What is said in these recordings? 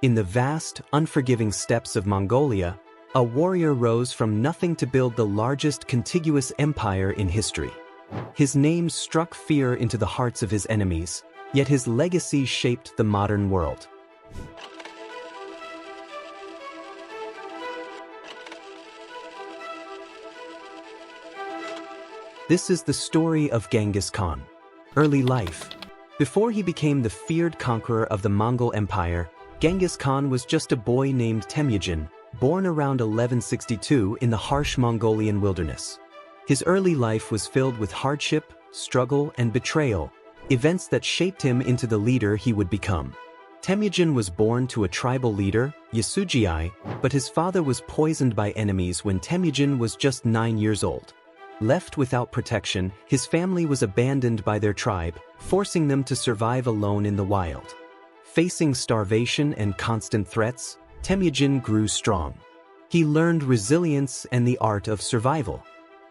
In the vast, unforgiving steppes of Mongolia, a warrior rose from nothing to build the largest contiguous empire in history. His name struck fear into the hearts of his enemies, yet his legacy shaped the modern world. This is the story of Genghis Khan. Early life. Before he became the feared conqueror of the Mongol Empire, Genghis Khan was just a boy named Temujin, born around 1162 in the harsh Mongolian wilderness. His early life was filled with hardship, struggle, and betrayal, events that shaped him into the leader he would become. Temujin was born to a tribal leader, Yasugei, but his father was poisoned by enemies when Temujin was just 9 years old. Left without protection, his family was abandoned by their tribe, forcing them to survive alone in the wild. Facing starvation and constant threats, Temujin grew strong. He learned resilience and the art of survival.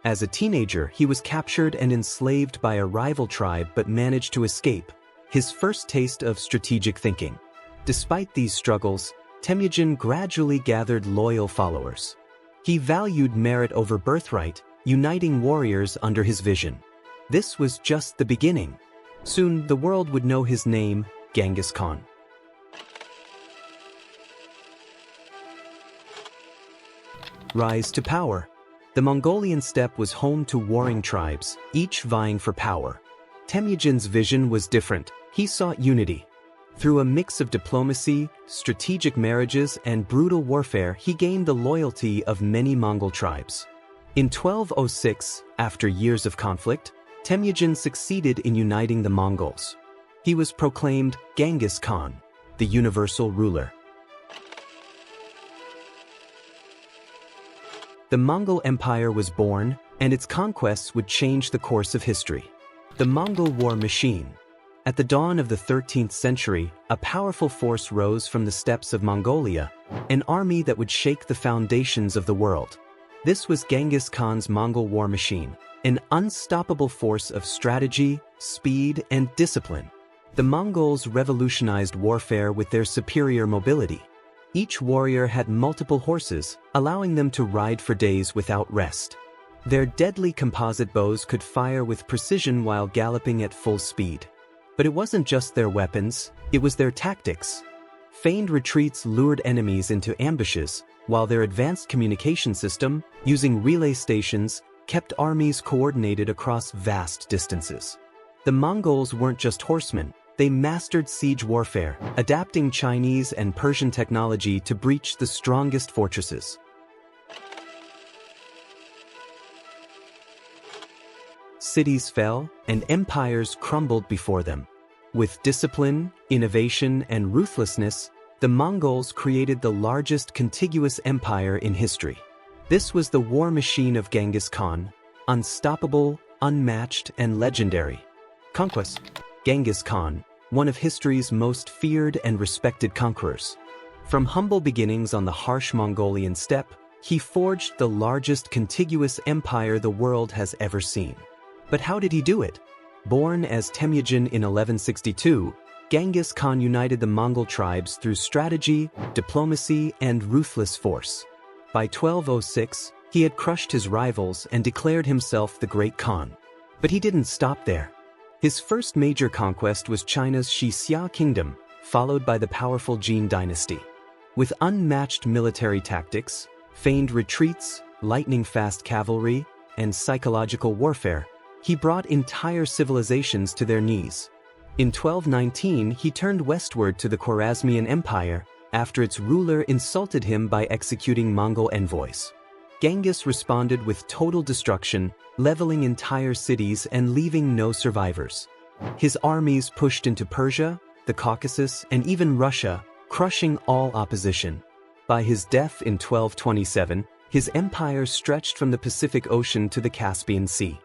As a teenager, he was captured and enslaved by a rival tribe but managed to escape, his first taste of strategic thinking. Despite these struggles, Temujin gradually gathered loyal followers. He valued merit over birthright, uniting warriors under his vision. This was just the beginning. Soon, the world would know his name, Genghis Khan. Rise to power. The Mongolian steppe was home to warring tribes, each vying for power. Temujin's vision was different. He sought unity. Through a mix of diplomacy, strategic marriages, and brutal warfare, he gained the loyalty of many Mongol tribes. In 1206, after years of conflict, Temujin succeeded in uniting the Mongols. He was proclaimed Genghis Khan, the universal ruler. The Mongol Empire was born, and its conquests would change the course of history. The Mongol war machine. At the dawn of the 13th century, a powerful force rose from the steppes of Mongolia, an army that would shake the foundations of the world. This was Genghis Khan's Mongol war machine, an unstoppable force of strategy, speed, and discipline. The Mongols revolutionized warfare with their superior mobility. Each warrior had multiple horses, allowing them to ride for days without rest. Their deadly composite bows could fire with precision while galloping at full speed. But it wasn't just their weapons, it was their tactics. Feigned retreats lured enemies into ambushes, while their advanced communication system, using relay stations, kept armies coordinated across vast distances. The Mongols weren't just horsemen, they mastered siege warfare, adapting Chinese and Persian technology to breach the strongest fortresses. Cities fell, and empires crumbled before them. With discipline, innovation, and ruthlessness, the Mongols created the largest contiguous empire in history. This was the war machine of Genghis Khan, unstoppable, unmatched, and legendary. Conquest. Genghis Khan, one of history's most feared and respected conquerors. From humble beginnings on the harsh Mongolian steppe, he forged the largest contiguous empire the world has ever seen. But how did he do it? Born as Temujin in 1162, Genghis Khan united the Mongol tribes through strategy, diplomacy, and ruthless force. By 1206, he had crushed his rivals and declared himself the Great Khan. But he didn't stop there. His first major conquest was China's Xia kingdom, followed by the powerful Jin dynasty. With unmatched military tactics, feigned retreats, lightning-fast cavalry, and psychological warfare, he brought entire civilizations to their knees. In 1219, he turned westward to the Khwarezmian Empire after its ruler insulted him by executing Mongol envoys. Genghis responded with total destruction, leveling entire cities and leaving no survivors. His armies pushed into Persia, the Caucasus, and even Russia, crushing all opposition. By his death in 1227, his empire stretched from the Pacific Ocean to the Caspian Sea.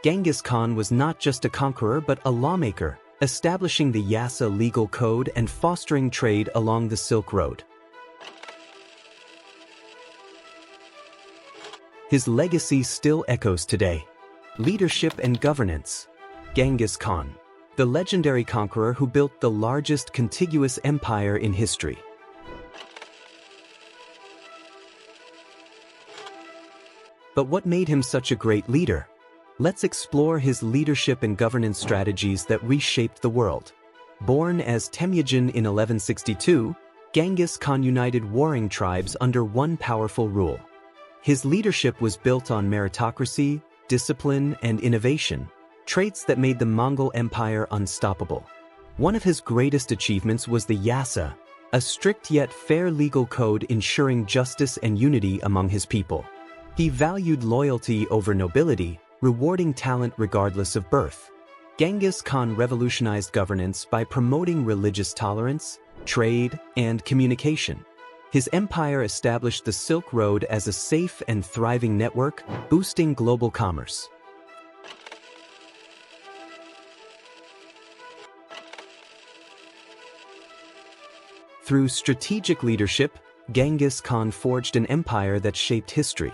Genghis Khan was not just a conqueror but a lawmaker, establishing the Yasa legal code and fostering trade along the Silk Road. His legacy still echoes today. Leadership and governance. Genghis Khan, the legendary conqueror who built the largest contiguous empire in history. But what made him such a great leader? Let's explore his leadership and governance strategies that reshaped the world. Born as Temujin in 1162, Genghis Khan united warring tribes under one powerful rule. His leadership was built on meritocracy, discipline, and innovation, traits that made the Mongol Empire unstoppable. One of his greatest achievements was the Yasa, a strict yet fair legal code ensuring justice and unity among his people. He valued loyalty over nobility, rewarding talent regardless of birth. Genghis Khan revolutionized governance by promoting religious tolerance, trade, and communication. His empire established the Silk Road as a safe and thriving network, boosting global commerce. Through strategic leadership, Genghis Khan forged an empire that shaped history.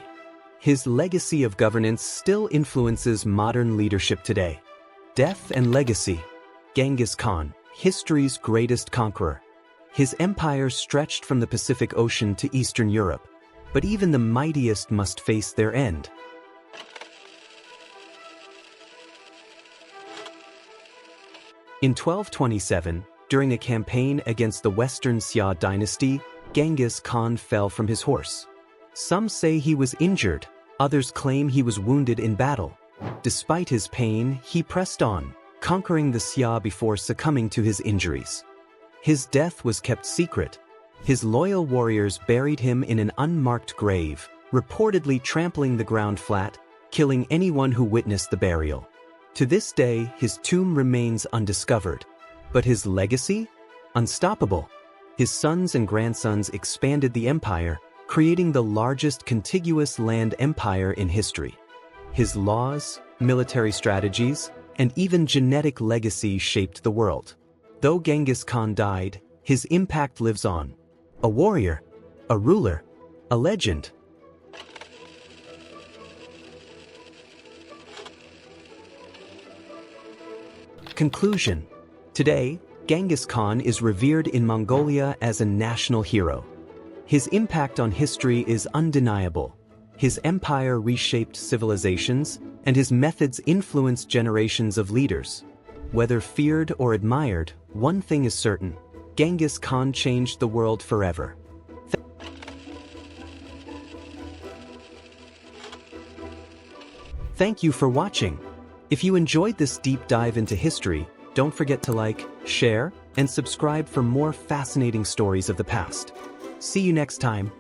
His legacy of governance still influences modern leadership today. Death and legacy. Genghis Khan, history's greatest conqueror. His empire stretched from the Pacific Ocean to Eastern Europe, but even the mightiest must face their end. In 1227, during a campaign against the Western Xia dynasty, Genghis Khan fell from his horse. Some say he was injured, others claim he was wounded in battle. Despite his pain, he pressed on, conquering the Xia before succumbing to his injuries. His death was kept secret. His loyal warriors buried him in an unmarked grave, reportedly trampling the ground flat, killing anyone who witnessed the burial. To this day, his tomb remains undiscovered. But his legacy? Unstoppable. His sons and grandsons expanded the empire, creating the largest contiguous land empire in history. His laws, military strategies, and even genetic legacy shaped the world. Though Genghis Khan died, his impact lives on. A warrior, a ruler, a legend. Conclusion. Today, Genghis Khan is revered in Mongolia as a national hero. His impact on history is undeniable. His empire reshaped civilizations, and his methods influenced generations of leaders. Whether feared or admired, one thing is certain: Genghis Khan changed the world forever. Thank you for watching. If you enjoyed this deep dive into history, don't forget to like, share, and subscribe for more fascinating stories of the past. See you next time.